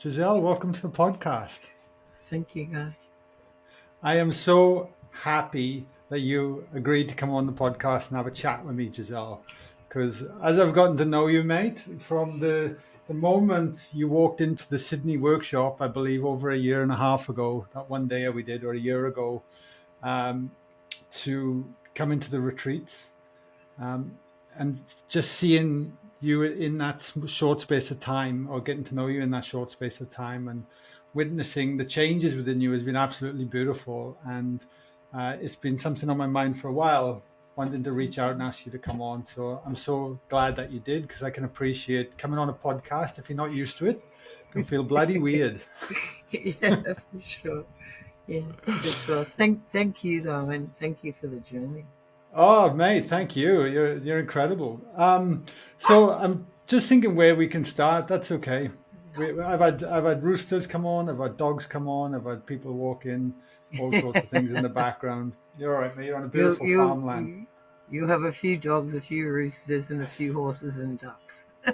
Giselle, welcome to the podcast. Thank you, guys. I am so happy that you agreed to come on the podcast and have a chat with me, Giselle. Because as I've gotten to know you, mate, from the moment you walked into the Sydney workshop, I believe over a year and a half ago, that one day we did, or a year ago, um, to come into the retreats, um, and just seeing you in that short space of time, or getting to know you in that short space of time, and witnessing the changes within you has been absolutely beautiful. And it's been something on my mind for a while, wanting to reach out and ask you to come on. So I'm so glad that you did, because I can appreciate coming on a podcast. If you're not used to it, can feel bloody weird. Yeah, for sure. Yeah, for sure. Thank you though, and thank you for the journey. Oh, mate, thank you. You're incredible. So I'm just thinking where we can start. That's okay. I've had roosters come on. I've had dogs come on. I've had people walk in. All sorts of things in the background. You're all right, mate. You're on a you beautiful you farmland. you you have a few dogs, a few roosters, and a few horses and ducks. Yeah.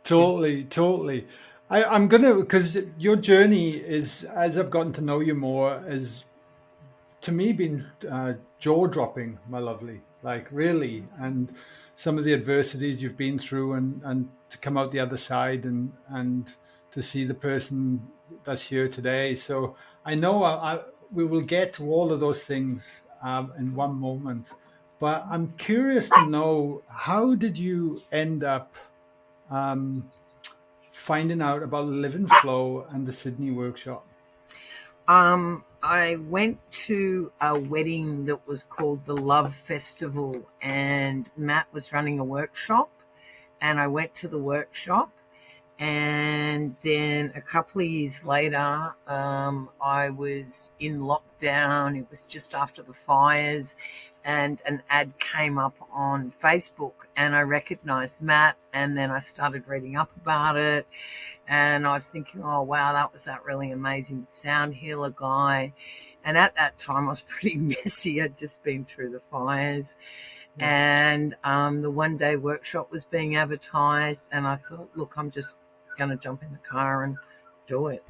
Totally, totally. I'm gonna, because your journey is, as I've gotten to know you more, is to me been jaw dropping, my lovely. Like really, and some of the adversities you've been through, and to come out the other side, and to see the person that's here today. So I know we will get to all of those things in one moment, but I'm curious to know, how did you end up um, finding out about Live and Flow and the Sydney workshop? I went to a wedding that was called the Love Festival, and Matt was running a workshop, and I went to the workshop. And then a couple of years later, I was in lockdown. It was just after the fires, and an ad came up on Facebook, and I recognized Matt. And then I started reading up about it, and I was thinking, oh, wow, that was that really amazing sound healer guy. And at that time, I was pretty messy. I'd just been through the fires, Yeah. and the one day workshop was being advertised, and I thought, look, I'm just going to jump in the car and do it.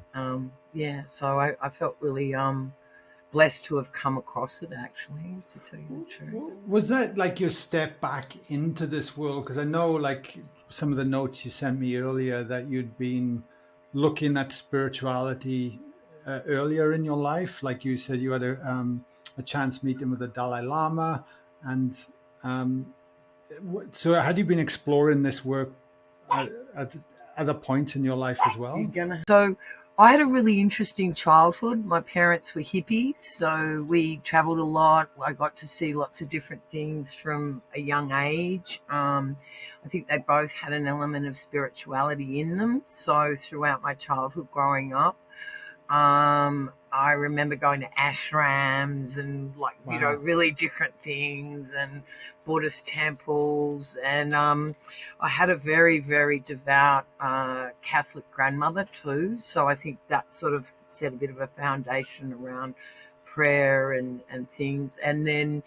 Yeah, so I felt really blessed to have come across it, actually, to tell you the truth. Was that like your step back into this world? Because I know, like, some of the notes you sent me earlier, that you'd been looking at spirituality earlier in your life. Like you said, you had a chance meeting with the Dalai Lama. And um, so had you been exploring this work at, at other points in your life as You're well? gonna. So I had a really interesting childhood. My parents were hippies, so we traveled a lot. I got to see lots of different things from a young age. I think they both had an element of spirituality in them. So throughout my childhood growing up, I remember going to ashrams and, like, Wow. really different things, and Buddhist temples. And I had a very, very devout Catholic grandmother too. So I think that sort of set a bit of a foundation around prayer and things. And then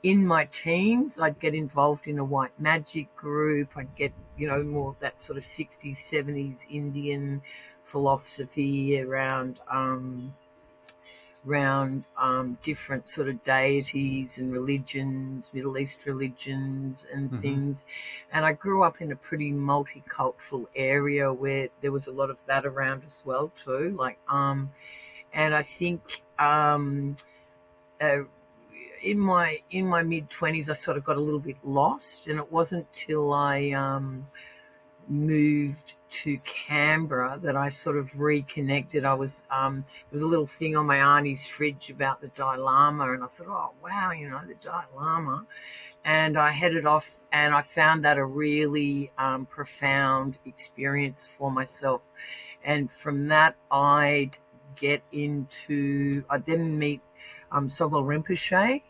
in my teens, I'd get involved in a white magic group. I'd get, more of that sort of 60s, 70s Indian philosophy around different sort of deities and religions, Middle East religions and Hmm. things. And I grew up in a pretty multicultural area where there was a lot of that around as well too. And I think uh, in my mid 20s, I sort of got a little bit lost, and it wasn't till I moved to Canberra that I sort of reconnected. There was a little thing on my auntie's fridge about the Dalai Lama, and I thought, oh wow, the Dalai Lama. And I headed off, and I found that a really profound experience for myself. And from that, I'd then meet Sogyal Rinpoche,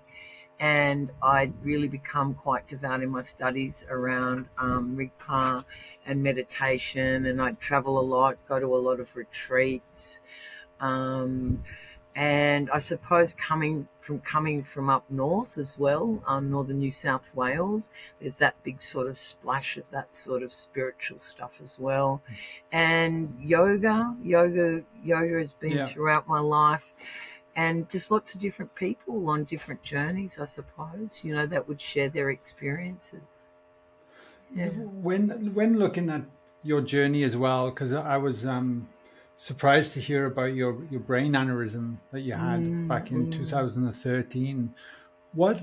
and I'd really become quite devout in my studies around Rigpa and meditation, and I'd travel a lot, go to a lot of retreats, um, And I suppose coming from up north as well, northern New South Wales, there's that big sort of splash of that sort of spiritual stuff as well. And yoga has been Yeah. throughout my life, and just lots of different people on different journeys, I suppose, that would share their experiences. Yeah. When looking at your journey as well, because I was surprised to hear about your brain aneurysm that you had back in Mm. 2013. What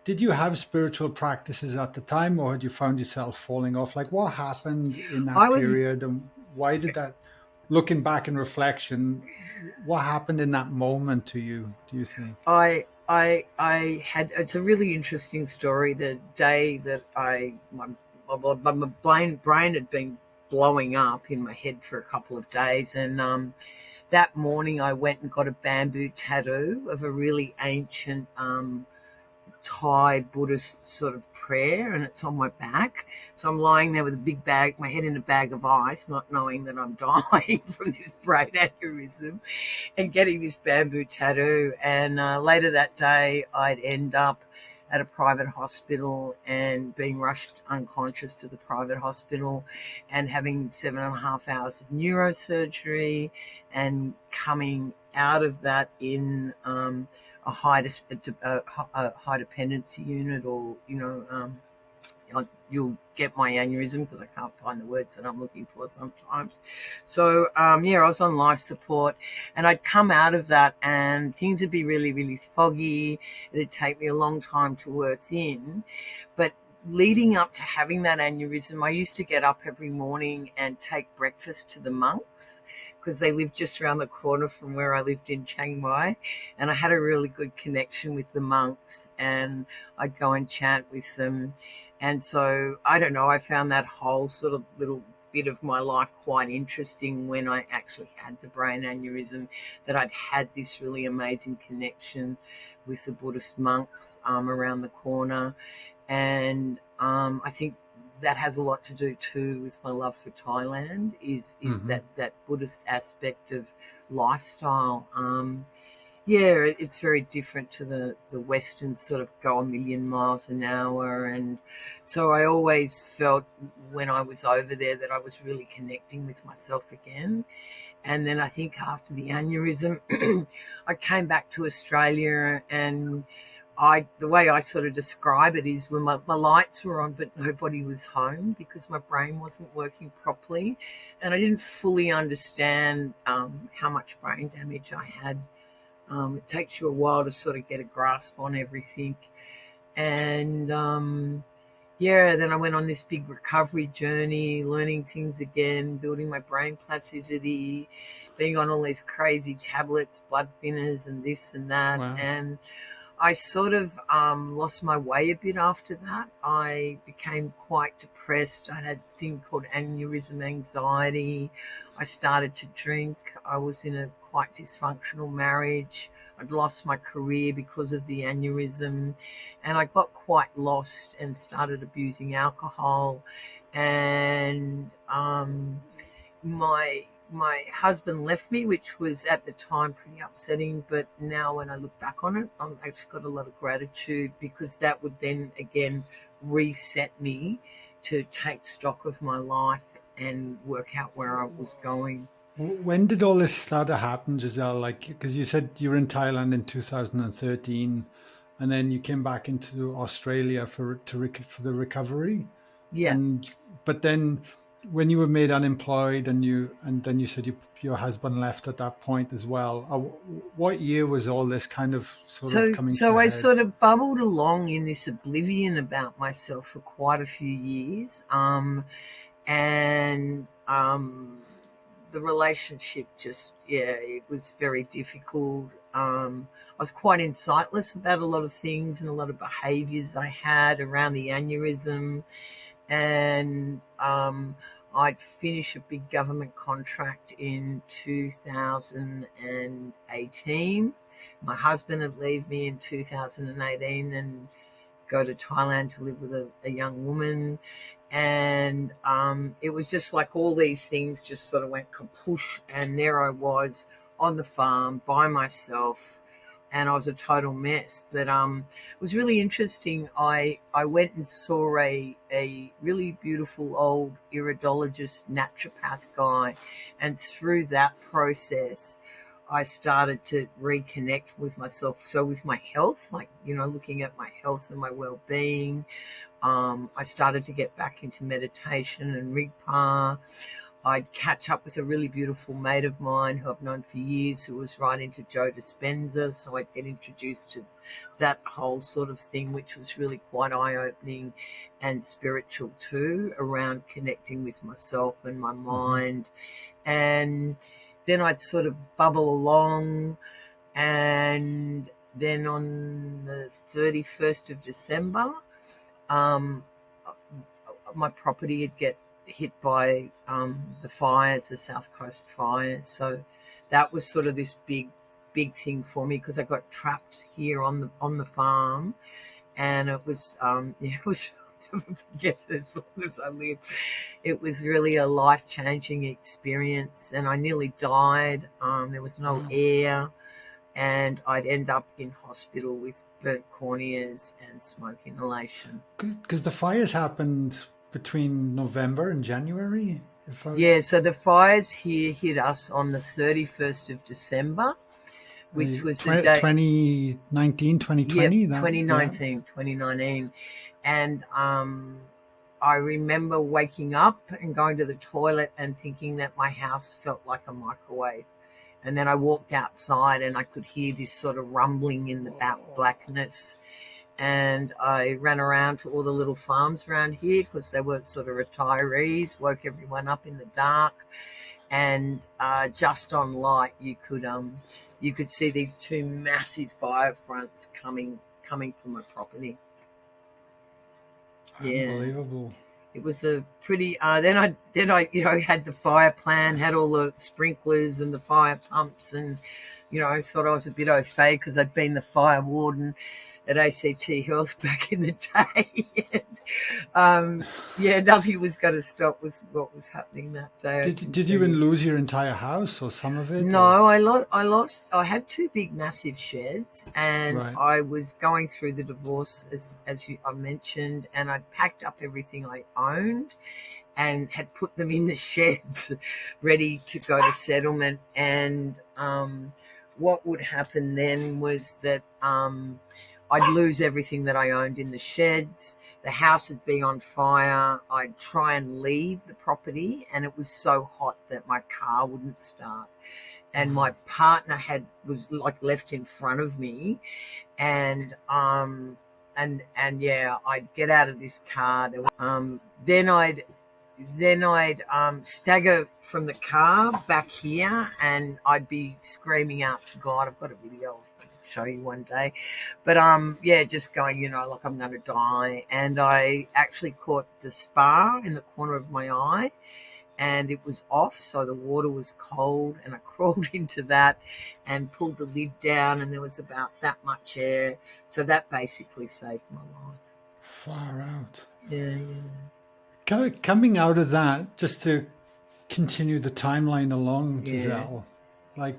did you have spiritual practices at the time, or had you found yourself falling off? Like, what happened in that I was period, and why did that? Looking back in reflection, what happened in that moment to you? Do you think? I had, it's a really interesting story. The day that my brain had been blowing up in my head for a couple of days, and that morning I went and got a bamboo tattoo of a really ancient Thai Buddhist sort of prayer, and it's on my back. So I'm lying there with a big bag, my head in a bag of ice, not knowing that I'm dying from this brain aneurysm, and getting this bamboo tattoo. And later that day, I'd end up at a private hospital and being rushed unconscious to the private hospital, and having 7.5 hours of neurosurgery, and coming out of that in a high dependency unit, or you'll get my aneurysm because I can't find the words that I'm looking for sometimes. So yeah, I was on life support, and I'd come out of that, and things would be really, really foggy. It'd take me a long time to work in, but leading up to having that aneurysm, I used to get up every morning and take breakfast to the monks, because they lived just around the corner from where I lived in Chiang Mai, and I had a really good connection with the monks, and I'd go and chant with them. And so, I don't know, I found that whole sort of little bit of my life quite interesting when I actually had the brain aneurysm, that I'd had this really amazing connection with the Buddhist monks around the corner. And I think that has a lot to do too with my love for Thailand, is Hmm. that Buddhist aspect of lifestyle. Yeah, it's very different to the Western sort of go a million miles an hour. And so I always felt when I was over there that I was really connecting with myself again. And then I think after the aneurysm, I came back to Australia, and the way I sort of describe it is when my lights were on, but nobody was home because my brain wasn't working properly. And I didn't fully understand how much brain damage I had. It takes you a while to sort of get a grasp on everything. And yeah, then I went on this big recovery journey, learning things again, building my brain plasticity, being on all these crazy tablets, blood thinners, and this and that. Wow. And I sort of lost my way a bit after that. I became quite depressed. I had this thing called aneurysm anxiety. I started to drink. I was in a quite dysfunctional marriage. I'd lost my career because of the aneurysm, and I got quite lost and started abusing alcohol. And my husband left me, which was at the time pretty upsetting. But now when I look back on it, I've actually got a lot of gratitude, because that would then again reset me to take stock of my life and work out where I was going. When did all this start to happen, Giselle? Like, because you said you were in Thailand in 2013, and then you came back into Australia for the recovery, Yeah. and but then when you were made unemployed, and then you said your husband left at that point as well. What year was all this kind of sort of So coming to so a I head? sort of bubbled along in this oblivion about myself for quite a few years. And the relationship just, yeah, it was very difficult. I was quite insightless about a lot of things and a lot of behaviors I had around the aneurysm. And I'd finish a big government contract in 2018. My husband had leave me in 2018 and go to Thailand to live with a young woman. And it was just like all these things just sort of went kapoosh, and there I was on the farm by myself, and I was a total mess. But it was really interesting. I went and saw a really beautiful old iridologist naturopath guy, and through that process, I started to reconnect with myself. So with my health, like, looking at my health and my well-being, I started to get back into meditation and rigpa. I'd catch up with a really beautiful mate of mine who I've known for years, who was right into Joe Dispenza. So I'd get introduced to that whole sort of thing, which was really quite eye-opening and spiritual too, around connecting with myself and my mind. And then I'd sort of bubble along, and then on the 31st of December, um, my property would get hit by the fires, the South Coast fires. So that was sort of this big thing for me, because I got trapped here on the farm, and it was it was I'll never forget it as long as I live. It was really a life-changing experience, and I nearly died. There was no Wow. air, and I'd end up in hospital with burnt corneas and smoke inhalation. Because the fires happened between November and January, if I Yeah, so the fires here hit us on the 31st of December, which was the day, 2019, yep, 2020, that, yeah. 2019. And I remember waking up and going to the toilet and thinking that my house felt like a microwave. And then I walked outside and I could hear this sort of rumbling in the blackness. And I ran around to all the little farms around here, because they were sort of retirees, woke everyone up in the dark. And just on light, you could see these two massive fire fronts coming from my property. Yeah. Unbelievable. It was a pretty. Then I had the fire plan, had all the sprinklers and the fire pumps, and thought I was a bit au fait, because I'd been the fire warden at ACT Health back in the day. Yeah, nothing was going to stop was what was happening that day. I can Did tell you even you. lose your entire house or some of it, or? No, I had two big, massive sheds, and Right. I was going through the divorce, I mentioned, and I'd packed up everything I owned and had put them in the sheds, ready to go to settlement. And what would happen then was that I'd lose everything that I owned in the sheds. The house would be on fire. I'd try and leave the property, and it was so hot that my car wouldn't start. And my partner was like left in front of me, and yeah, I'd get out of this car. Then I'd stagger from the car back here, and I'd be screaming out to God. I've got a video I'll show you one day. But yeah, just going, like I'm going to die. And I actually caught the spar in the corner of my eye, and it was off, so the water was cold, and I crawled into that and pulled the lid down, and there was about that much air. So that basically saved my life. Far out. Yeah, Coming out of that, just to continue the timeline along, yeah, Giselle, like,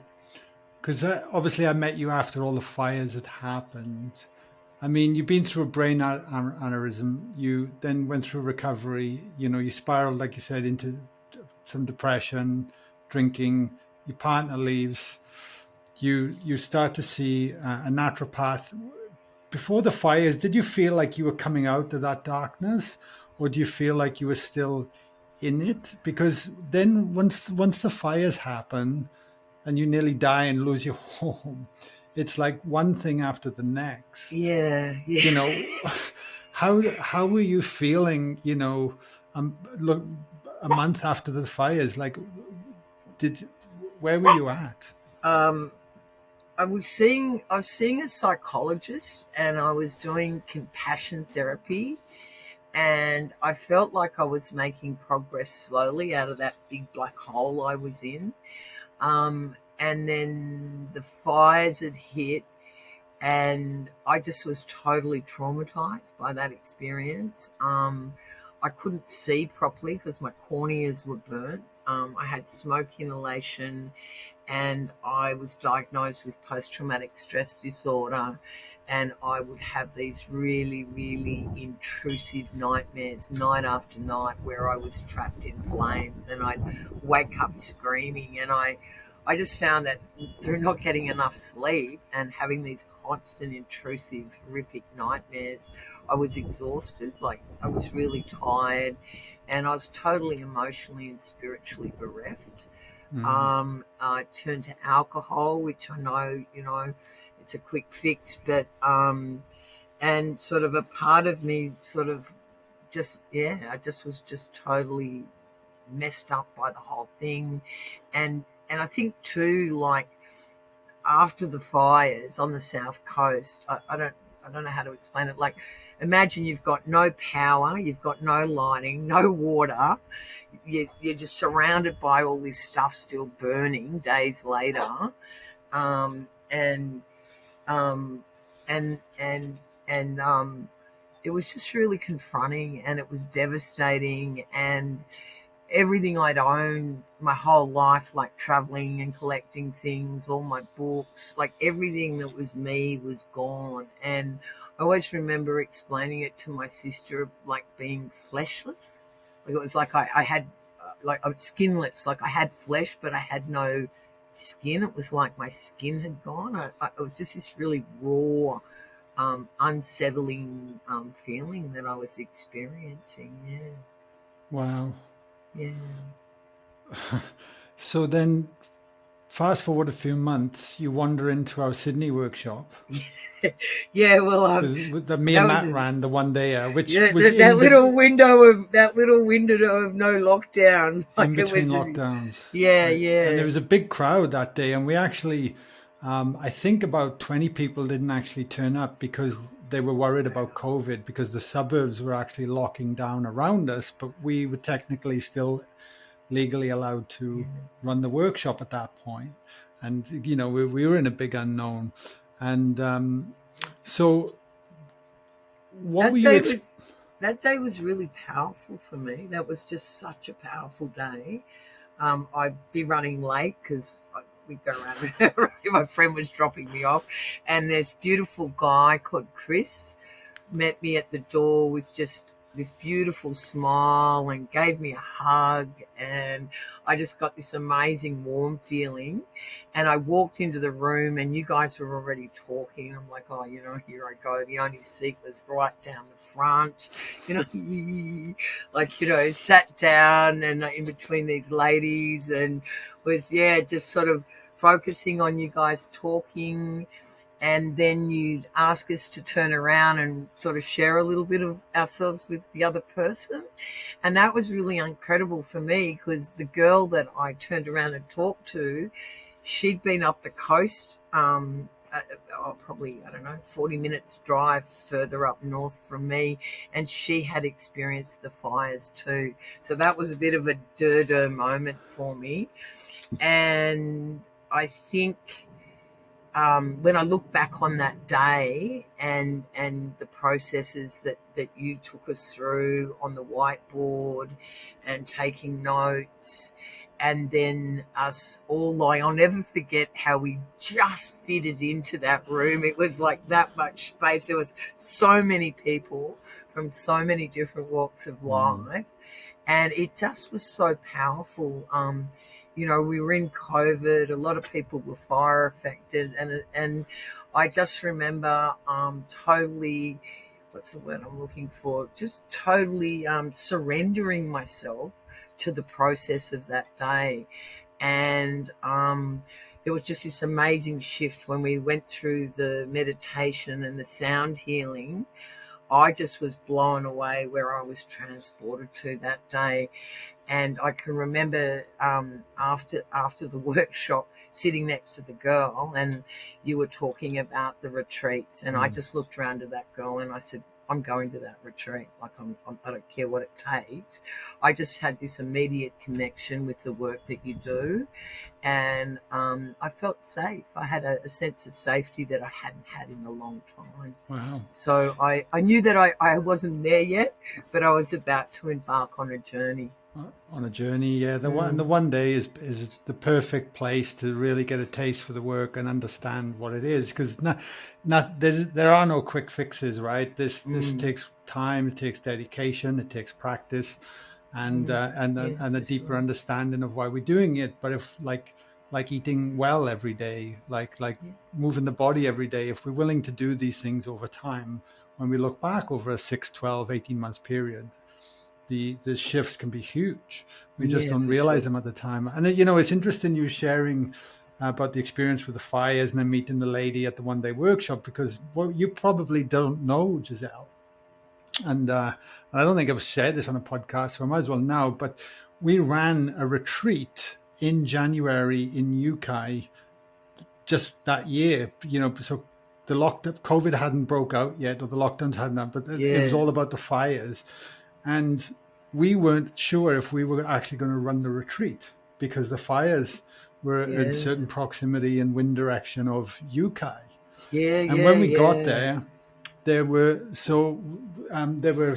because obviously I met you after all the fires had happened. I mean, you've been through a brain aneurysm. You then went through recovery. You spiraled, like you said, into some depression, drinking. Your partner leaves. You start to see a naturopath. Before the fires, did you feel like you were coming out of that darkness, or do you feel like you were still in it? Because then once the fires happen and you nearly die and lose your home, it's like one thing after the next. yeah, yeah. You know, how were you feeling? Look, a month after the fires, like, did where were you at? Um, I was seeing a psychologist, and I was doing compassion therapy, and I felt like I was making progress slowly out of that big black hole I was in. And then the fires had hit, and I just was totally traumatized by that experience. I couldn't see properly because my corneas were burnt. I had smoke inhalation, and I was diagnosed with post-traumatic stress disorder, and I would have these really, really intrusive nightmares night after night where I was trapped in flames, and I'd wake up screaming. And I just found that through not getting enough sleep and having these constant intrusive horrific nightmares, I was exhausted. Like, I was really tired, and I was totally emotionally and spiritually bereft. I turned to alcohol, which I know, it's a quick fix, but and sort of a part of me sort of just, yeah, I just was just totally messed up by the whole thing. And I think too, like, after the fires on the south coast, I don't know how to explain it. Like, imagine you've got no power, you've got no lighting, no water, you're just surrounded by all this stuff still burning days later, and um, and it was just really confronting, and it was devastating. And everything I'd owned my whole life, like traveling and collecting things, all my books, like everything that was me was gone. And I always remember explaining it to my sister, like being fleshless. Like, it was like I had, like, I was skinless, like I had flesh, but I had no skin. It was like my skin had gone. It was just this really raw, unsettling feeling that I was experiencing. Yeah. Wow. Yeah. So then, fast forward a few months, you wander into our Sydney workshop. Yeah, well, That me and that was Matt ran the one day, which yeah, was that little window of no lockdown. in Like, it was between just, lockdowns. yeah, And there yeah, was a big crowd that day, and we actually, I think about 20 people didn't actually turn up because they were worried about COVID, because the suburbs were actually locking down around us, but we were technically still legally allowed yeah. to run the workshop at that point. And, we were in a big unknown. And so what were That you, day was that day was really powerful for me. That was just such a powerful day. I'd be running late because we'd go around. My friend was dropping me off, and this beautiful guy called Chris met me at the door with just this beautiful smile and gave me a hug, and I just got this amazing warm feeling. And I walked into the room, and you guys were already talking. I'm like, oh, here I go. The only seat was right down the front, like, sat down and in between these ladies, and was, yeah, just sort of focusing on you guys talking. And then you'd ask us to turn around and sort of share a little bit of ourselves with the other person. And that was really incredible for me, because the girl that I turned around and talked to, she'd been up the coast, probably, I don't know, 40 minutes drive further up north from me, and she had experienced the fires too. So that was a bit of a moment for me. And I think, when I look back on that day and the processes that you took us through on the whiteboard and taking notes, and then us all lying, I'll never forget how we just fitted into that room. It was like that much space. There was so many people from so many different walks of life, and it just was so powerful. We were in COVID. A lot of people were fire affected, and I just remember totally, what's the word I'm looking for? Just totally surrendering myself to the process of that day. And there was just this amazing shift when we went through the meditation and the sound healing. I just was blown away where I was transported to that day. And I can remember after the workshop, sitting next to the girl, and you were talking about the retreats, and I just looked around at that girl and I said, I'm going to that retreat. Like, I don't care what it takes. I just had this immediate connection with the work that you do, and I felt safe. I had a sense of safety that I hadn't had in a long time. Wow. So I knew that I wasn't there yet, but I was about to embark on a journey. on a journey. Yeah, the one day is the perfect place to really get a taste for the work and understand what it is, because there are no quick fixes, right? This takes time, it takes dedication, it takes practice, and Yeah, and a for deeper sure. understanding of why we're doing it. But if like eating well every day, like Yeah. moving the body every day, if we're willing to do these things over time, when we look back over a 6, 12, 18 months period, the shifts can be huge. We just Yeah, don't for realize sure. them at the time. And it's interesting you sharing about the experience with the fires and then meeting the lady at the one day workshop, because what you probably don't know, Giselle, and I don't think I've shared this on a podcast, so I might as well now. But we ran a retreat in January in UK just that year. So the lockdown, COVID hadn't broke out yet, or the lockdowns hadn't, but it was Yeah, all about the fires. And we weren't sure if we were actually going to run the retreat because the fires were in yeah, certain proximity and wind direction of UK. yeah, And yeah, when we got yeah, there, there were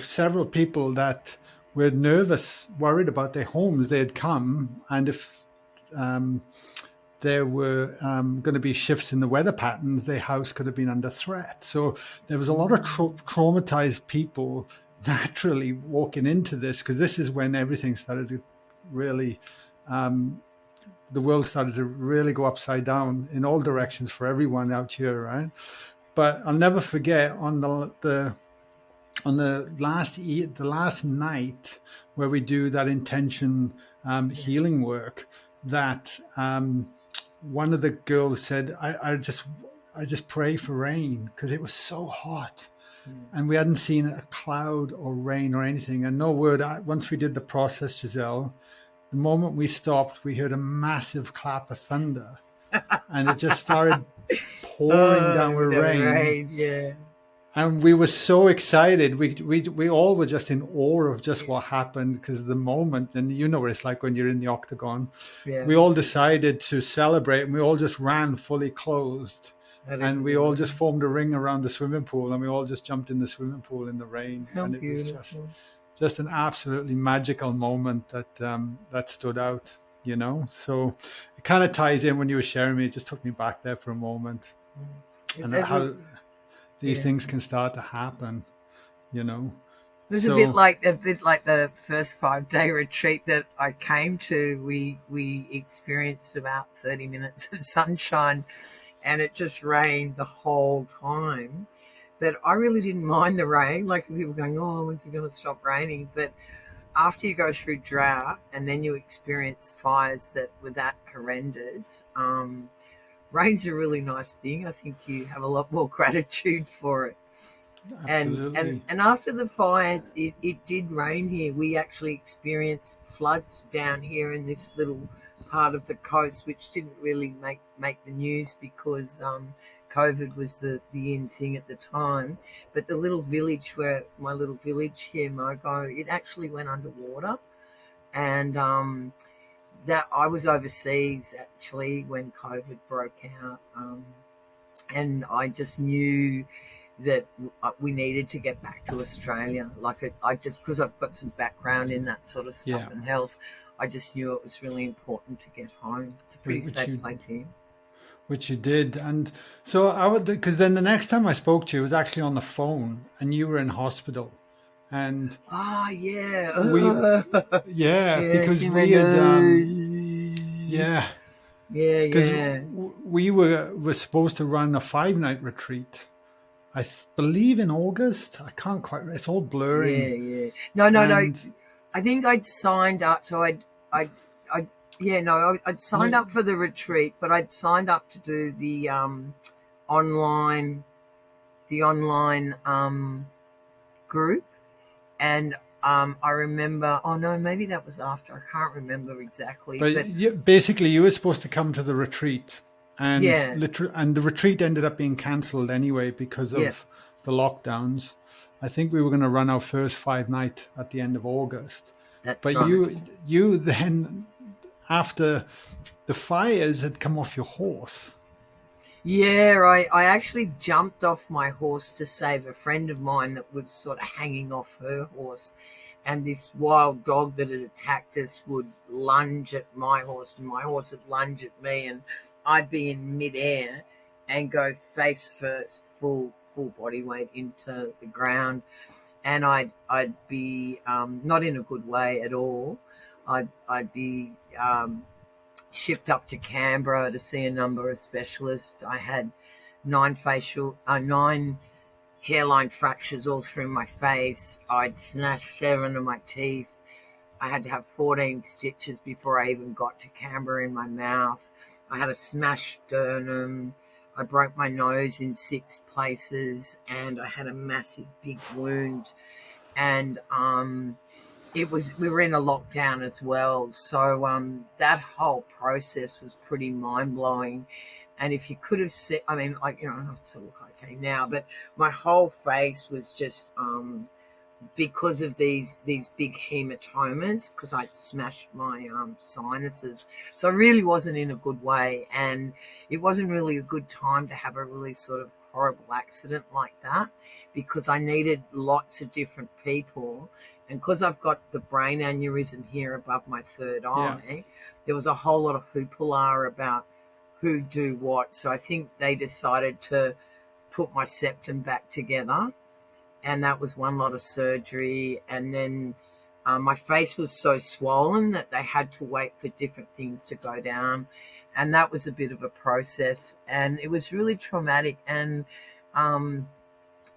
several people that were nervous, worried about their homes. They had come, and if um, there were going to be shifts in the weather patterns, their house could have been under threat. So there was a lot of traumatized people naturally walking into this, because this is when everything started to really, the world started to really go upside down in all directions for everyone out here, right? But I'll never forget on the last night where we do that intention yeah. healing work, that one of the girls said, I just pray for rain because it was so hot and we hadn't seen a cloud or rain or anything. And no word, once we did the process, Giselle, the moment we stopped, we heard a massive clap of thunder and it just started pouring down Oh, with the rain. rain, yeah, And we were so excited. We all were just in awe of just yeah, what happened because of the moment. And you know what it's like when you're in the octagon. yeah. We all decided to celebrate, and we all just ran fully closed. Out into And the we all just rain. formed a ring around the swimming pool, and we all just jumped in the swimming pool in the rain. How And it was just beautiful. just an absolutely magical moment that stood out. So it kind of ties in when you were sharing me. It just took me back there for a moment, and It was, how these yeah. things can start to happen, you know. It was a So bit like the first 5 day retreat that I came to. We experienced about 30 minutes of sunshine, and it just rained the whole time. But I really didn't mind the rain. Like people going, "Oh, when's it going to stop raining?" But after you go through drought and then you experience fires that were that horrendous, rain's a really nice thing. I think you have a lot more gratitude for it. and and absolutely. and after the fires, it did rain here. We actually experienced floods down here in this little part of the coast, which didn't really make the news because COVID was the in thing at the time. But the little village, where my little village here, Mogo, it actually went underwater. And that I was overseas actually when COVID broke out, and I just knew that we needed to get back to Australia. Like I just, because I've got some background in that sort of Yeah, stuff and health, I just knew it was really important to get home. It's a pretty which safe you place here. did. And so I would, because then the next time I spoke to you was actually on the phone, and you were in hospital, and Ah, yeah. we yeah, Yeah, because see my we had nose. yeah, Yeah, because yeah. we were supposed to run a 5 night retreat. Believe in August. I can't quite. It's all Yeah, blurring. yeah. No, no, no. And I think I'd signed up. So I, yeah, no, I'd signed no, up for the retreat, but I'd signed up to do online, the online group. And I remember, oh no, maybe that was after. I can't remember exactly, but but basically, you were supposed to come to the retreat, and yeah, and the retreat ended up being cancelled anyway because yeah, of the lockdowns. I think we were going to run our first 5 night at the end of August, that's but right. you then, after the fires had come off your horse. Yeah, I actually jumped off my horse to save a friend of mine that was sort of hanging off her horse. and this wild dog that had attacked us would lunge at my horse, and my horse would lunge at me, and I'd be in midair and go face first, full body weight into the ground, and I'd be not in a good way at all. I'd be shipped up to Canberra to see a number of specialists. I had nine hairline fractures all through my face. I'd smashed 7 of my teeth. I had to have 14 stitches before I even got to Canberra in my mouth. I had a smashed sternum. I broke my nose in 6 places, and I had a massive big wound. And we were in a lockdown as well. So that whole process was pretty mind blowing. And if you could have seen, I mean, like, I have to look okay now, but my whole face was just because of these big hematomas, because I'd smashed my sinuses. So I really wasn't in a good way, and it wasn't really a good time to have a really sort of horrible accident like that, because I needed lots of different people. And because I've got the brain aneurysm here above my third eye, there was a whole lot of hoopla about who do what. So I think they decided to put my septum back together, and that was one lot of surgery. And then my face was so swollen that they had to wait for different things to go down, and that was a bit of a process, and it was really traumatic. And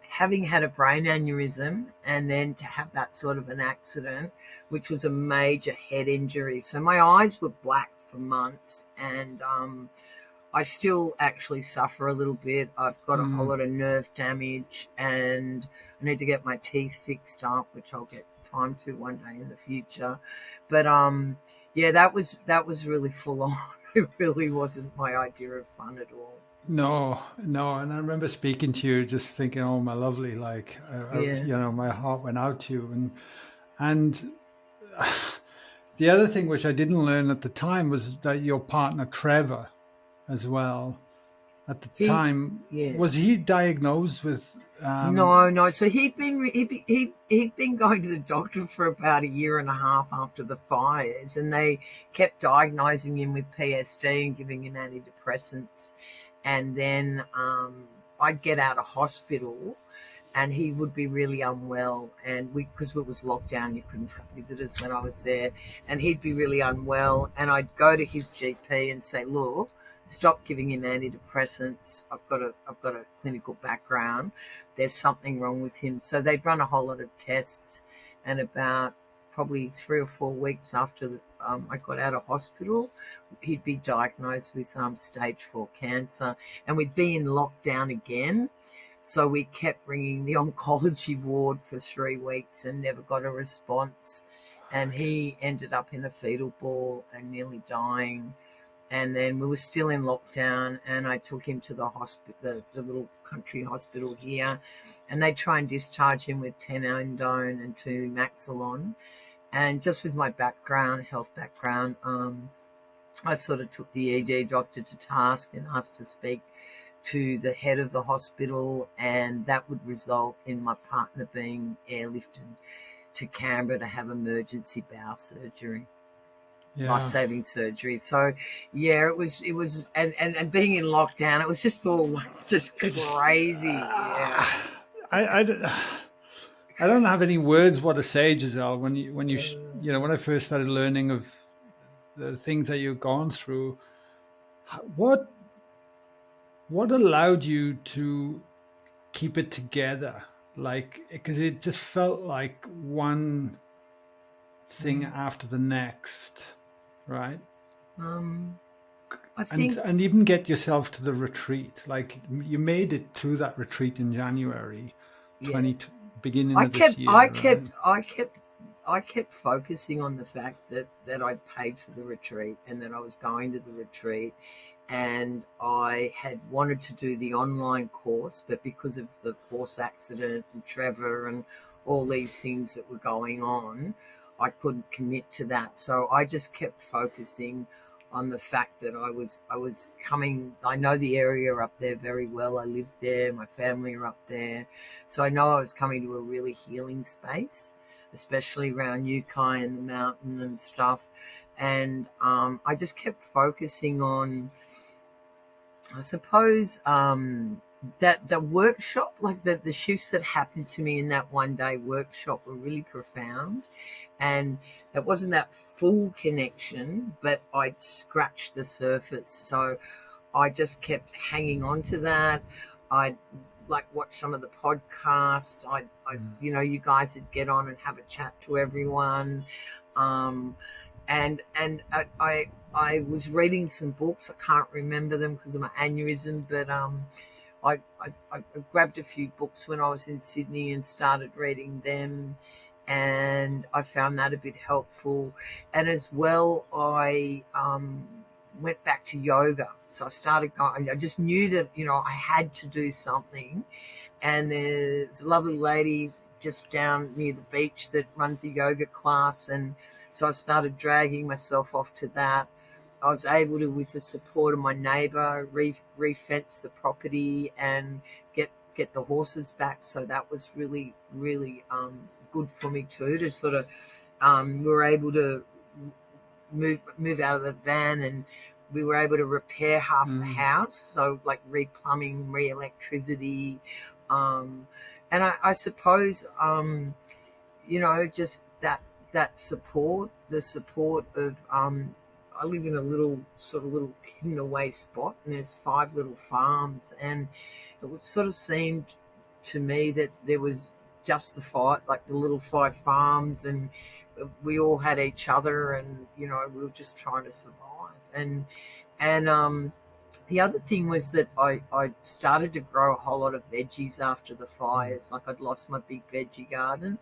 having had a brain aneurysm and then to have that sort of an accident, which was a major head injury, so my eyes were black for months, and I still actually suffer a little bit. I've got a whole lot of nerve damage, and I need to get my teeth fixed up, which I'll get time to one day in the future. But yeah, that was really full on. It really wasn't my idea of fun at all. No, no. And I remember speaking to you, just thinking, "Oh, my lovely," like, Yeah. my heart went out to you. And the other thing which I didn't learn at the time was that your partner Trevor, as well, at the He, time, yeah. was he diagnosed with? No. So he'd been going to the doctor for about a year and a half after the fires, and they kept diagnosing him with PSD and giving him antidepressants. And then I'd get out of hospital, and he would be really unwell, and because it was locked down, you couldn't have visitors when I was there, and he'd be really unwell, and I'd go to his GP and say, look, stop giving him antidepressants. I've got a clinical background. There's something wrong with him. So they'd run a whole lot of tests, and about probably 3 or 4 weeks after I got out of hospital, he'd be diagnosed with stage 4 cancer, and we'd be in lockdown again. So we kept ringing the oncology ward for 3 weeks and never got a response. And he ended up in a fetal ball and nearly dying. And then we were still in lockdown, and I took him to the hospital, the little country hospital here, and they try and discharge him with tenandone and 2 Maxilon. And just with my background, health background, I sort of took the ED doctor to task and asked to speak to the head of the hospital, and that would result in my partner being airlifted to Canberra to have emergency bowel surgery, life-saving surgery. So yeah, it was and being in lockdown, it was just all just crazy. Yeah. I don't have any words what to say, Giselle. When when I first started learning of the things that you've gone through, what allowed you to keep it together? Like, because it just felt like one thing after the next, right? I think, and even get yourself to the retreat. Like, you made it to that retreat in January, yeah. beginning I of this kept year, I right? kept I kept I kept focusing on the fact that I'd paid for the retreat and that I was going to the retreat, and I had wanted to do the online course, but because of the horse accident and Trevor and all these things that were going on, I couldn't commit to that. So I just kept focusing on the fact that I was coming. I know the area up there very well. I lived there, my family are up there. So I know I was coming to a really healing space. especially around Yukai and the mountain and stuff. And I just kept focusing on, I suppose, that the workshop, like the shifts that happened to me in that one day workshop were really profound. And it wasn't that full connection, but I'd scratched the surface. So I just kept hanging on to that. I'd like watch some of the podcasts. You guys would get on and have a chat to everyone. Um, and I was reading some books. I can't remember them because of my aneurysm, but I grabbed a few books when I was in Sydney and started reading them, and I found that a bit helpful. And as well, I went back to yoga. So I started going. I just knew that I had to do something. And there's a lovely lady just down near the beach that runs a yoga class, and so I started dragging myself off to that. I was able to, with the support of my neighbour, re-fence the property and get the horses back. So that was really, really good for me too. To sort of, we were able to move out of the van, and we were able to repair half the house. So like re-plumbing, re-electricity, and I suppose just that support, the support of I live in a little hidden away spot, and there's 5 little farms, and it sort of seemed to me that there was just the little 5 farms, and we all had each other, and we were just trying to survive. And the other thing was that I started to grow a whole lot of veggies after the fires. Like I'd lost my big veggie garden,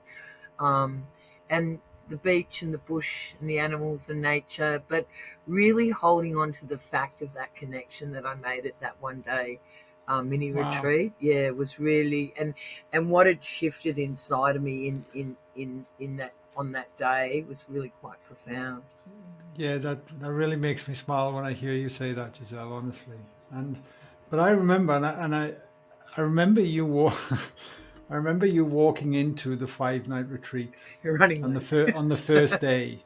and the beach and the bush and the animals and nature, but really holding on to the fact of that connection that I made at that one day mini retreat. Yeah, it was really, and what had shifted inside of me in that on that day was really quite profound. Yeah, that really makes me smile when I hear you say that, Giselle. Honestly, but I remember, I remember I remember you walking into the 5-night retreat You're running on late. on the first day,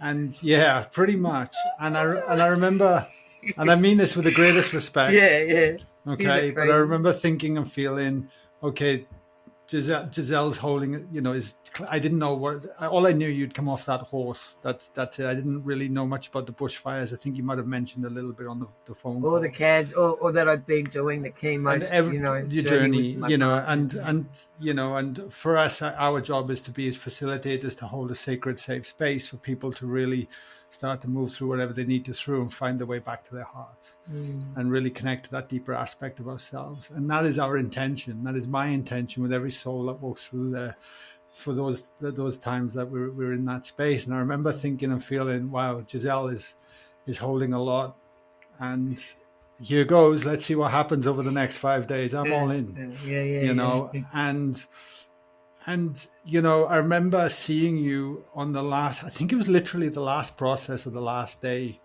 and yeah, pretty much. And I remember, and I mean this with the greatest respect, Yeah. He's a okay. But I crazy. remember thinking and feeling, okay, Giselle's holding it, is. I didn't know what. All I knew, you'd come off that horse. That's it. I didn't really know much about the bushfires. I think you might have mentioned a little bit on the phone Or the call. CADs, or that I'd been doing the And chemo, your journey journey, with my partner. and for us, our job is to be as facilitators, to hold a sacred, safe space for people to really start to move through whatever they need to through and find their way back to their hearts and really connect to that deeper aspect of ourselves. And that is our intention. That is my intention with every soul that walks through there for those times that we're in that space. And I remember thinking and feeling, wow, Giselle is holding a lot, and here goes. Let's see what happens over the next 5 days. I'm all in, Yeah. and I remember seeing you on the last, I think it was literally the last process of the last day,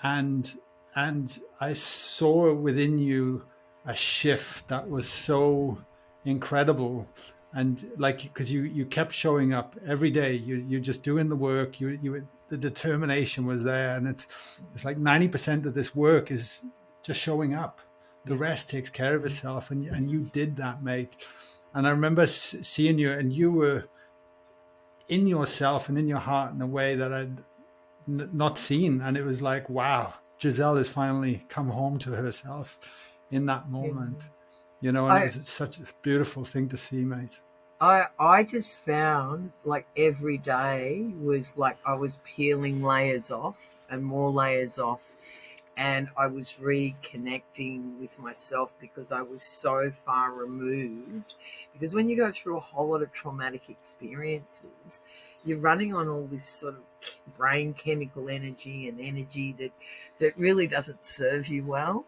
and I saw within you a shift that was so incredible. And like, because you kept showing up every day, you're just doing the work, the determination was there. And it's like 90% of this work is just showing up. The rest takes care of itself, and you did that, mate. And I remember seeing you, and you were in yourself and in your heart in a way that I'd not seen. And it was like, wow, Giselle has finally come home to herself in that Yeah. moment, and it I was such a beautiful thing to see, mate. I just found like every day was like I was peeling layers off and more layers off, and I was reconnecting with myself because I was so far removed. Because when you go through a whole lot of traumatic experiences, you're running on all this sort of brain chemical energy and energy that really doesn't serve you well.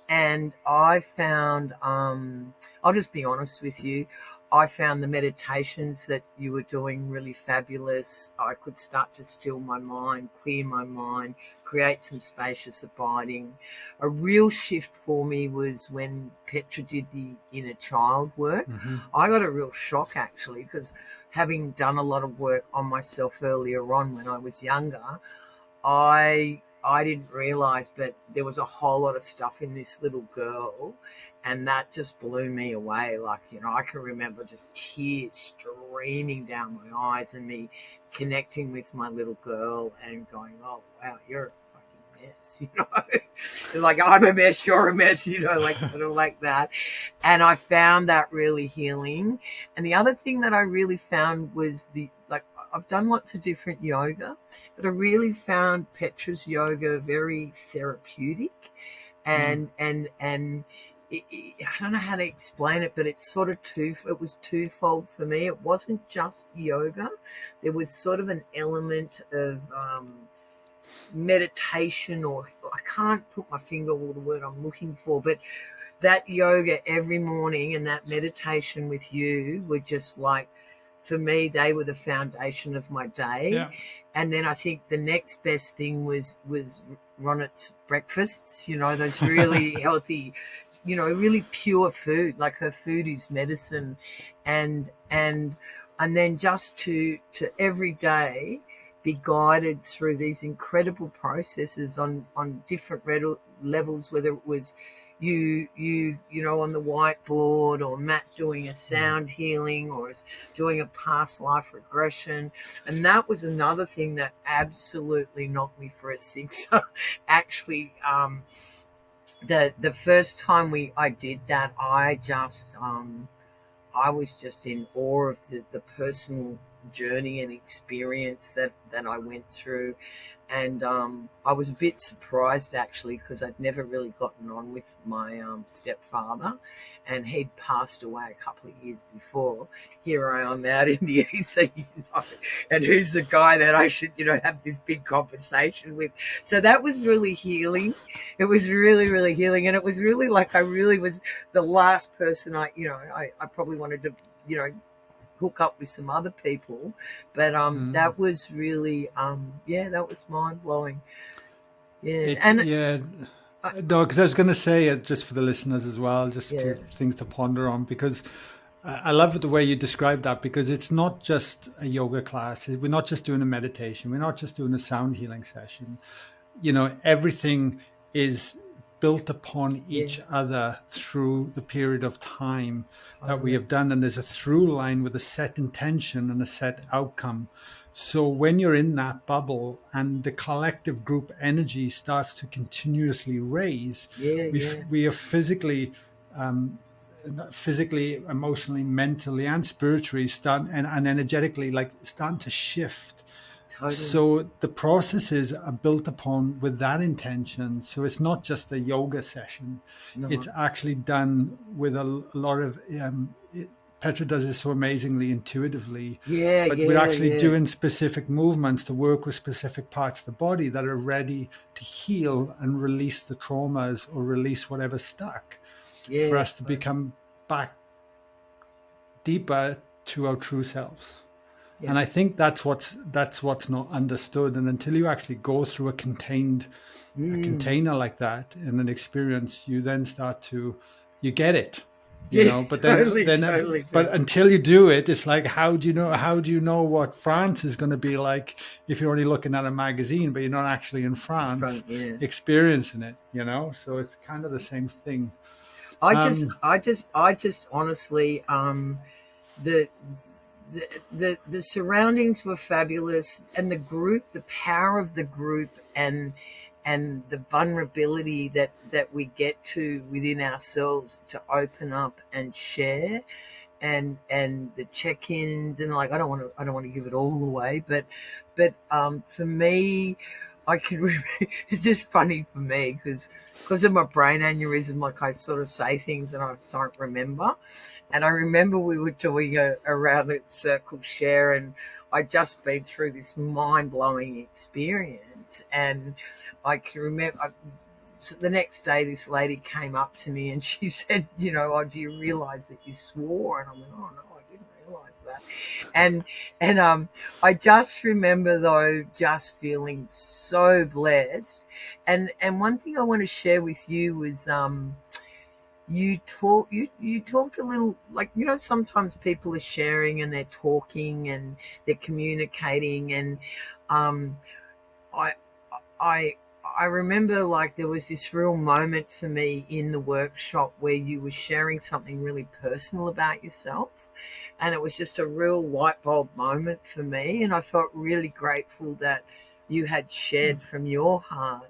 And I found, I'll just be honest with you, I found the meditations that you were doing really fabulous. I could start to still my mind, clear my mind, create some spacious abiding. A real shift for me was when Petra did the inner child work. Mm-hmm. I got a real shock actually, because having done a lot of work on myself earlier on when I was younger, I didn't realize, but there was a whole lot of stuff in this little girl, and that just blew me away. Like, I can remember just tears streaming down my eyes and me connecting with my little girl and going, "Oh wow, you're a fucking mess," like, I'm a mess, you're a mess, like sort of like that. And I found that really healing. And the other thing that I really found was I've done lots of different yoga, but I really found Petra's yoga very therapeutic, and I don't know how to explain it, but it's sort of it was twofold for me. It wasn't just yoga. There was sort of an element of meditation, or I can't put my finger on the word I'm looking for, but that yoga every morning and that meditation with you were just like, for me, they were the foundation of my day. Yeah. And then I think the next best thing was Ronit's breakfasts, those really healthy, really pure food. Like, her food is medicine. And then just to every day be guided through these incredible processes on different levels, whether it was you on the whiteboard, or Matt doing a sound healing, or doing a past life regression. And that was another thing that absolutely knocked me for a six. Actually, the first time I did that, I was just in awe of the personal journey and experience that I went through. And I was a bit surprised, actually, because I'd never really gotten on with my stepfather, and he'd passed away a couple of years before. Here I am out in the ether, and who's the guy that I should, have this big conversation with? So that was really healing. It was really, really healing. And it was really like, I really was the last person I probably wanted to, hook up with some other people, but that was really that was mind-blowing. No, because I was going to say it just for the listeners as well, just Yeah, things to ponder on, because I love the way you describe that, because it's not just a yoga class. We're not just doing a meditation. We're not just doing a sound healing session. Everything is built upon each other through the period of time that we have done. And there's a through line with a set intention and a set outcome. So when you're in that bubble and the collective group energy starts to continuously raise, we are physically, emotionally, mentally, and spiritually and energetically, like, starting to shift. totally. So the processes are built upon with that intention. So it's not just a yoga session. No. It's actually done with a lot of Petra does it so amazingly intuitively. But we're actually doing specific movements to work with specific parts of the body that are ready to heal and release the traumas, or release whatever's stuck, for us to become back deeper to our true selves. And I think that's what's not understood. And until you actually go through a container like that in an experience, you then you get it, But then, totally. But until you do it, it's like, how do you know what France is going to be like if you're only looking at a magazine, but you're not actually in France experiencing it, So it's kind of the same thing. I just honestly, the surroundings were fabulous, and the power of the group, and the vulnerability that we get to within ourselves to open up and share, and the check-ins, and like, I don't want to give it all away, but for me, I can remember, it's just funny for me because of my brain aneurysm, like, I sort of say things and I don't remember. And I remember we were doing a round the circle share, and I'd just been through this mind-blowing experience. And I can remember the next day this lady came up to me and she said, "Oh, do you realise that you swore?" And I went, "Oh, no, I realise that. And I just remember though, just feeling so blessed. And one thing I want to share with you was you talked a little, like, sometimes people are sharing and they're talking and they're communicating, and um I I I remember, like, there was this real moment for me in the workshop where you were sharing something really personal about yourself, and it was just a real light bulb moment for me, and I felt really grateful that you had shared from your heart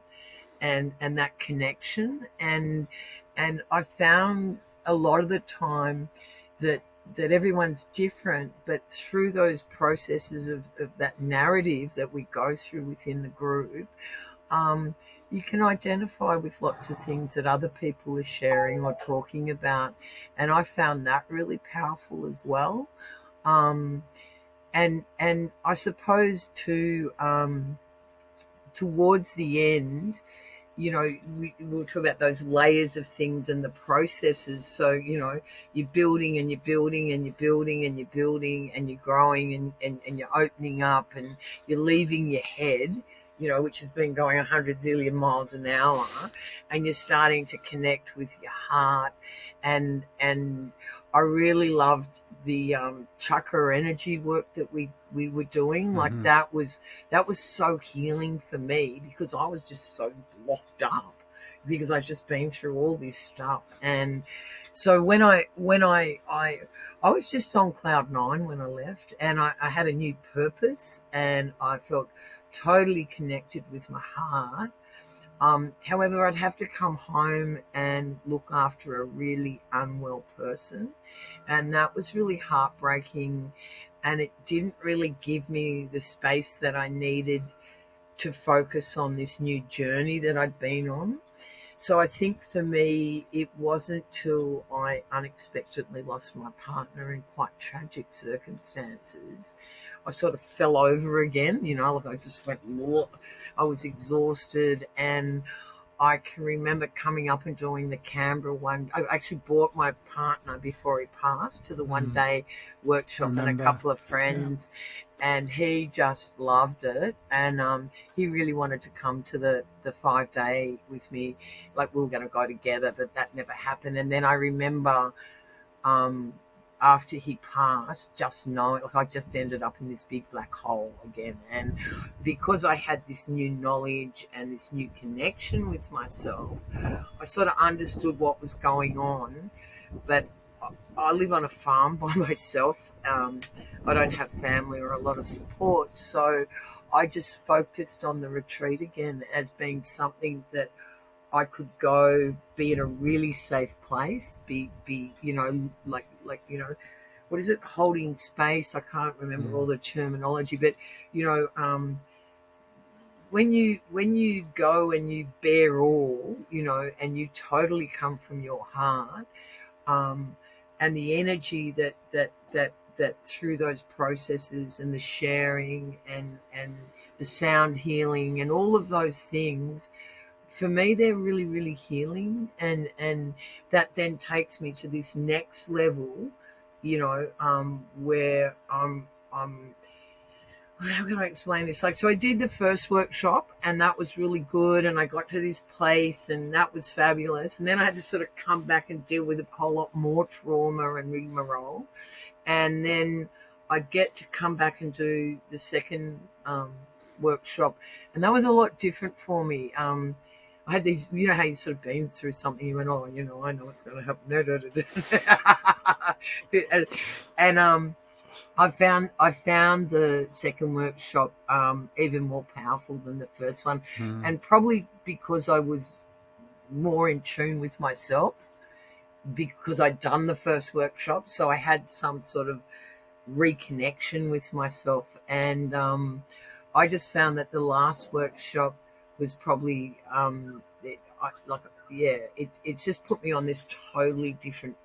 and that connection. And I found a lot of the time that everyone's different, but through those processes of that narrative that we go through within the group, um, you can identify with lots of things that other people are sharing or talking about. And I found that really powerful as well. Um, and I suppose too, towards the end, we'll talk about those layers of things and the processes. So, you're building and you're building and you're building and you're building and you're growing, and you're opening up, and you're leaving your head, which has been going 100 zillion miles an hour, and you're starting to connect with your heart. And I really loved the chakra energy work that we were doing. Like, Mm-hmm. that was so healing for me, because I was just so blocked up, because I've just been through all this stuff. And so I was just on cloud nine when I left, and I had a new purpose, and I felt totally connected with my heart. However, I'd have to come home and look after a really unwell person, and that was really heartbreaking, and it didn't really give me the space that I needed to focus on this new journey that I'd been on. So I think for me, it wasn't till I unexpectedly lost my partner in quite tragic circumstances, I sort of fell over again, like I just went, I was exhausted. And I can remember coming up and doing the Canberra one. I actually brought my partner before he passed to the one Mm-hmm. day workshop and a Remember. couple of Yeah. friends, and he just loved it. And he really wanted to come to the 5 day with me, like we were going to go together, but that never happened. And then I remember, um, after he passed, just knowing, like, I just ended up in this big black hole again. And because I had this new knowledge and this new connection with myself, I sort of understood what was going on. But I live on a farm by myself. I don't have family or a lot of support. So I just focused on the retreat again as being something that I could go, be in a really safe place, be what is it, holding space? I can't remember all Mm. the terminology, but you know, when you go and you bear all, and you totally come from your heart, um, and the energy that through those processes and the sharing and the sound healing and all of those things, for me, they're really, really healing. And that then takes me to this next level, where I'm how can I explain this? Like, so I did the first workshop, and that was really good, and I got to this place, and that was fabulous. And then I had to sort of come back and deal with a whole lot more trauma and rigmarole. And then I get to come back and do the second workshop, and that was a lot different for me. I had these, how you sort of been through something, you went, oh, I know what's going to happen. No, no, no, no. and I found the second workshop even more powerful than the first one, Mm. and probably because I was more in tune with myself, because I'd done the first workshop, so I had some sort of reconnection with myself. And I just found that the last workshop was probably it's just put me on this totally different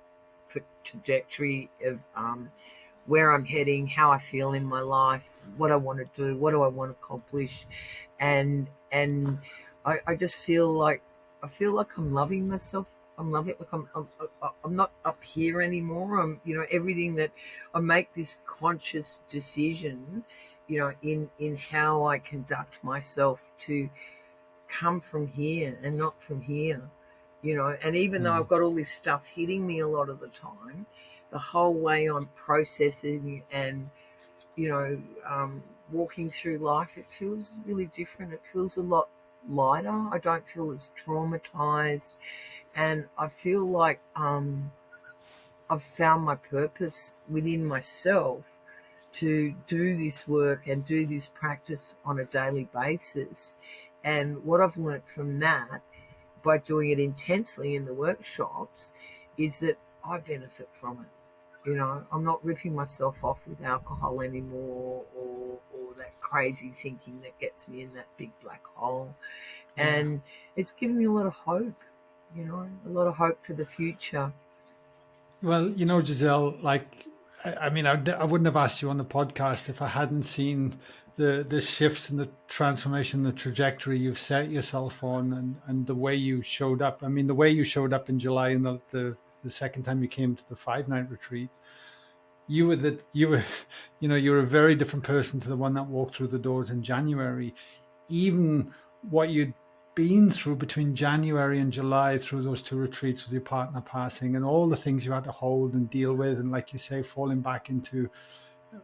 trajectory of where I'm heading, how I feel in my life, what I want to do, what do I want to accomplish. And I just feel like I'm loving myself. I'm loving it. Like I'm not up here anymore. I'm, you know, everything that I make this conscious decision, you know, in how I conduct myself to come from here and not from here, you know. And even though I've got all this stuff hitting me a lot of the time, the whole way I'm processing and, you know, walking through life, it feels really different. It feels a lot lighter. I don't feel as traumatized, and I feel like I've found my purpose within myself to do this work and do this practice on a daily basis. And what I've learnt from that, by doing it intensely in the workshops, is that I benefit from it. You know, I'm not ripping myself off with alcohol anymore, or that crazy thinking that gets me in that big black hole. And it's given me a lot of hope, you know, a lot of hope for the future. Well, you know, Giselle, like, I mean, I wouldn't have asked you on the podcast if I hadn't seen the shifts and the transformation, the trajectory you've set yourself on, and the way you showed up. I mean, the way you showed up in July and the second time you came to the 5 night retreat, you were, you know, you were a very different person to the one that walked through the doors in January. Even what you'd been through between January and July through those 2 retreats with your partner passing and all the things you had to hold and deal with, and like you say, falling back into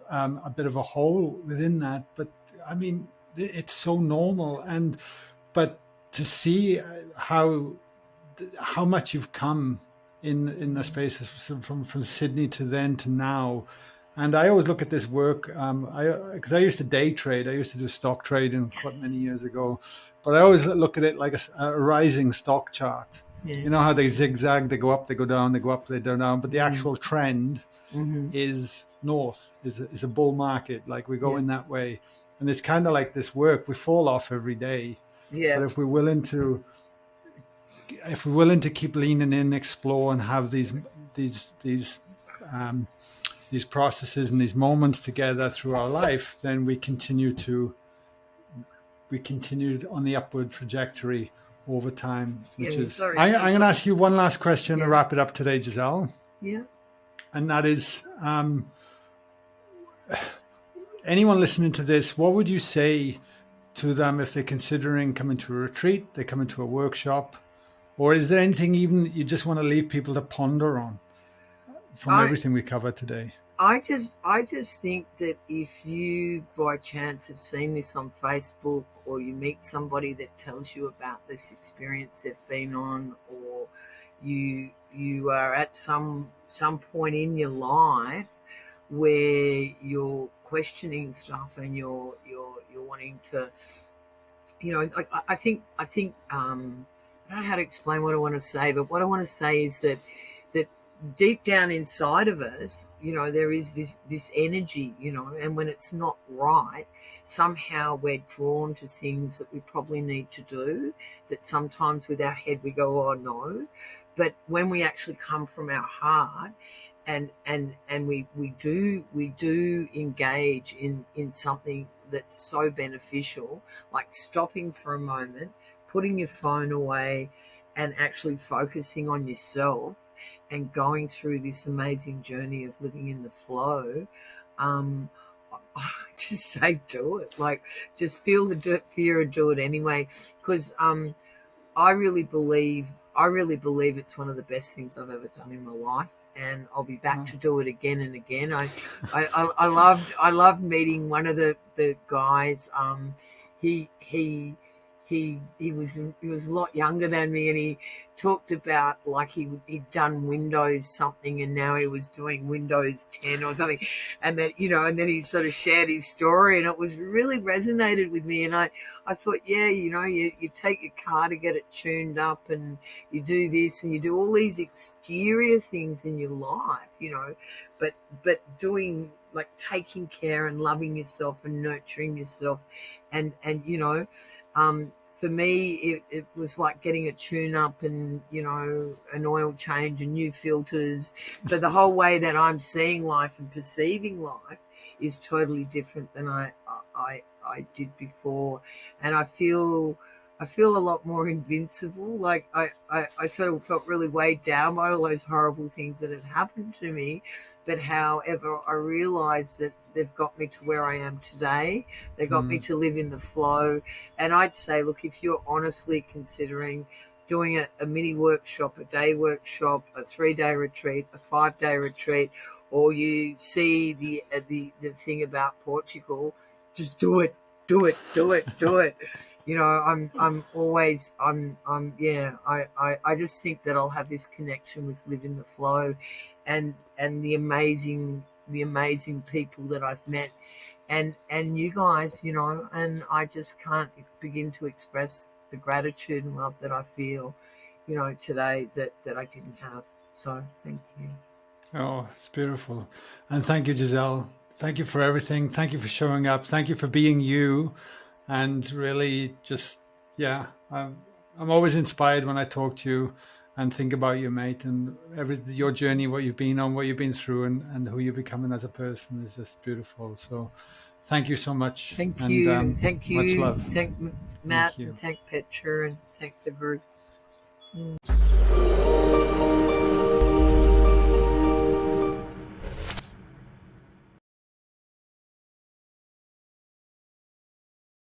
a bit of a hole within that. But I mean, it's so normal. And but to see how much you've come in the space from Sydney to then to now. And I always look at this work, because I used to day trade. I used to do stock trading quite many years ago, but I always look at it like a rising stock chart. Yeah. You know how they zigzag, they go up, they go down, they go up, they go down, but the actual trend Mm-hmm. is north, is a bull market. Like we go Yeah. in that way, and it's kind of like this work. We fall off every day, Yeah. but if we're willing to keep leaning in, explore, and have these um, these processes and these moments together through our life, then we continued on the upward trajectory over time. Which Yeah. is, Sorry. I'm going to ask you one last question to Yeah. wrap it up today, Giselle, Yeah. and that is, anyone listening to this, what would you say to them if they're considering coming to a retreat, they come into a workshop, or is there anything even you just want to leave people to ponder on from I everything we covered today? I just think that if you by chance have seen this on Facebook, or you meet somebody that tells you about this experience they've been on, or you are at some point in your life where you're questioning stuff, and you're wanting to, you know, I think I don't know how to explain what I want to say, but what I want to say is that deep down inside of us, you know, there is this energy, you know, and when it's not right, somehow we're drawn to things that we probably need to do, that sometimes with our head we go, oh no. But when we actually come from our heart, and we do engage in something that's so beneficial, like stopping for a moment, putting your phone away, and actually focusing on yourself, and going through this amazing journey of living in the flow. um I just say do it. Like, just feel the fear and do it anyway, because I really believe it's one of the best things I've ever done in my life, and I'll be back to do it again and again. I loved meeting one of the guys. He was a lot younger than me, and he talked about, like, he'd done Windows something, and now he was doing Windows 10 or something, and then, you know, and then he sort of shared his story, and it was really resonated with me. And I thought, yeah, you know, you take your car to get it tuned up, and you do this, and you do all these exterior things in your life, you know, but doing, like, taking care and loving yourself and nurturing yourself, and you know, for me, it was like getting a tune up, and, you know, an oil change and new filters. So the whole way that I'm seeing life and perceiving life is totally different than I did before. And I feel I feel a lot more invincible. Like I sort of felt really weighed down by all those horrible things that had happened to me. But however, I realized that they've got me to where I am today. They got me Mm. to live in the flow. And I'd say, look, if you're honestly considering doing a mini workshop, a day workshop, a 3-day retreat, a 5-day retreat, or you see the thing about Portugal, just do it, do it, do it, do it. You know, I'm always yeah, I just think that I'll have this connection with live in the flow, and the amazing people that I've met, and you guys, you know, and I just can't begin to express the gratitude and love that I feel, you know, today that I didn't have. So thank you. Oh, it's beautiful. And thank you, Giselle. Thank you for everything. Thank you for showing up. Thank you for being you. And really just, yeah, I'm always inspired when I talk to you and think about you, mate, and your journey, what you've been on, what you've been through, and who you're becoming as a person is just beautiful. So thank you so much. Thank And you. Thank much you. love. Thank Matt Thank you. and thank Petra and thank the group.